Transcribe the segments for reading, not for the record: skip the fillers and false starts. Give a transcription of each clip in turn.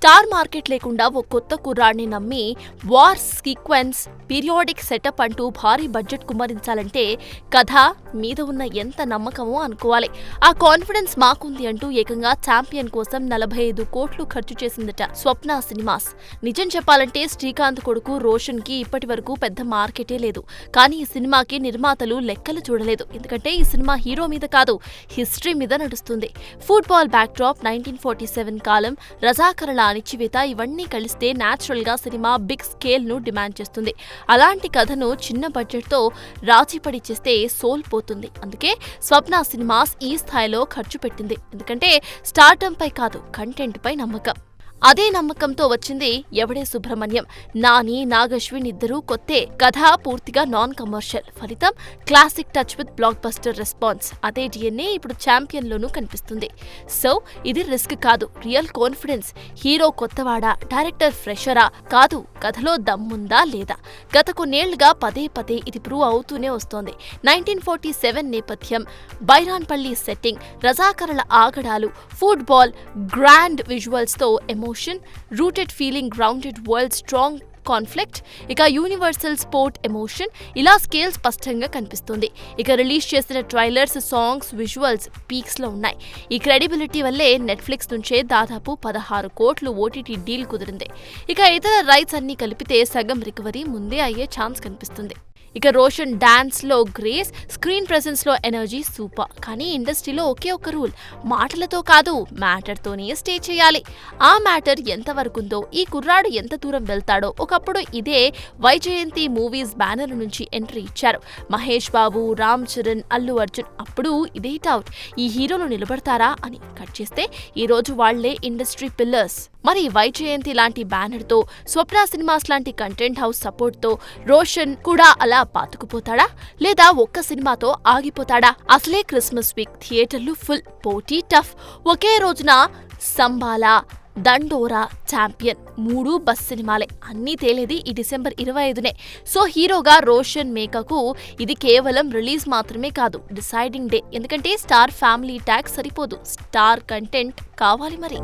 Star market లేకుండా ఓ కొత్త కుర్రాడిని నమ్మి వార్ సీక్వెన్స్ పీరియాడిక్ సెటప్ అంటూ భారీ బడ్జెట్ కుమ్మరించాలంటే కథ మీద ఉన్న ఎంత నమ్మకమో అనుకోవాలి. ఆ కాన్ఫిడెన్స్ మాకుంది అంటూ ఏకంగా ఛాంపియన్ కోసం 45 కోట్లు ఖర్చు చేసిందట స్వప్న సినిమాస్. నిజం చెప్పాలంటే శ్రీకాంత్ కొడుకు రోషన్ కి ఇప్పటి వరకు పెద్ద మార్కెటే లేదు. కానీ ఈ సినిమాకి నిర్మాతలు లెక్కలు చూడలేదు. ఎందుకంటే ఈ సినిమా హీరో మీద కాదు, హిస్టరీ మీద నడుస్తుంది. ఫుట్బాల్ బ్యాక్డ్రాప్, 1947 కాలం, రజాకరణ అణిచివేత ఇవన్నీ కలిస్తే న్యాచురల్ గా సినిమా బిగ్ స్కేల్ ను డిమాండ్ చేస్తుంది. అలాంటి కథను చిన్న బడ్జెట్ తో రాజీపడి చేస్తే సోల్ పోతుంది. అందుకే స్వప్న సినిమాస్ ఈ స్థాయిలో ఖర్చు పెట్టింది. ఎందుకంటే స్టార్డమ్ పై కాదు, కంటెంట్ పై నమ్మకం. అదే నమ్మకంతో వచ్చింది ఎవడే సుబ్రహ్మణ్యం. నాని, నాగశ్విన్ ఇద్దరూ కొత్తే. కథ పూర్తిగా నాన్ కమర్షియల్. ఫలితం classic touch with block buster response. అదే డిఎన్ఏ ఇప్పుడు ఛాంపియన్ లోనూ కనిపిస్తుంది. సో ఇది రిస్క్ కాదు, రియల్ కాన్ఫిడెన్స్. హీరో కొత్తవాడా, డైరెక్టర్ ఫ్రెషరా కాదు, కథలో దమ్ముందా లేదా. గత కొన్నేళ్లుగా పదే పదే ఇది ప్రూవ్ అవుతూనే వస్తోంది. 1947 నేపథ్యం, బైరాన్పల్లి సెట్టింగ్, రజాకరణ ఆగడాలు, ఫుట్బాల్, గ్రాండ్ విజువల్స్ తో emotion, rooted feeling, grounded world, strong conflict, ఇక యూనివర్సల్ స్పోర్ట్ ఎమోషన్, ఇలా స్కేల్ స్పష్టంగా కనిపిస్తుంది. ఇక రిలీజ్ చేసిన ట్రైలర్స్, సాంగ్స్, విజువల్స్ పీక్స్ లో ఉన్నాయి. ఈ క్రెడిబిలిటీ వల్లే నెట్ఫ్లిక్స్ నుంచే దాదాపు 16 కోట్లు ఓటీటీ డీల్ కుదిరింది. ఇక ఇతర రైట్స్ అన్ని కలిపితే సగం రికవరీ ముందే అయ్యే ఛాన్స్ కనిపిస్తుంది. ఇక రోషన్ డాన్స్ లో గ్రేస్, స్క్రీన్ ప్రెసెన్స్ లో ఎనర్జీ సూపర్. కానీ ఇండస్ట్రీలో ఒకే ఒక రూల్, మాటలతో కాదు మ్యాటర్ తోనే స్టే చేయాలి. ఆ మ్యాటర్ ఎంత వరకుందో, ఈ కుర్రాడు ఎంత దూరం వెళ్తాడో. ఒకప్పుడు ఇదే వైజయంతి మూవీస్ బ్యానర్ నుంచి ఎంట్రీ ఇచ్చారు మహేష్ బాబు, రామ్ చరణ్, అల్లు అర్జున్. అప్పుడు ఇదే డౌట్, ఈ హీరోలు నిలబడతారా అని. కట్ చేస్తే ఈ రోజు వాళ్లే ఇండస్ట్రీ పిల్లర్స్. మరి వైజయంతి లాంటి బ్యానర్ తో, స్వప్న సినిమాస్ లాంటి కంటెంట్ హౌస్ సపోర్ట్ తో రోషన్ కూడా అలా పాతుకుపోతాడా, లేదా ఒక్క సినిమాతో ఆగిపోతాడా? అసలే క్రిస్మస్ వీక్, థియేటర్లు ఫుల్, పోటీ టఫ్. ఒకే రోజున సంబాలా, దండోరా, ఛాంపియన్ 3 బస్ సినిమాలే. అన్నీ తేలేది ఈ డిసెంబర్ 25నే. సో హీరోగా రోషన్ మేకకు ఇది కేవలం రిలీజ్ మాత్రమే కాదు, డిసైడింగ్ డే. ఎందుకంటే స్టార్ ఫ్యామిలీ ట్యాగ్ సరిపోదు, స్టార్ కంటెంట్ కావాలి మరి.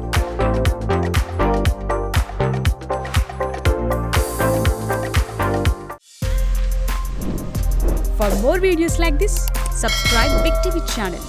For more videos like this, subscribe Big TV channel.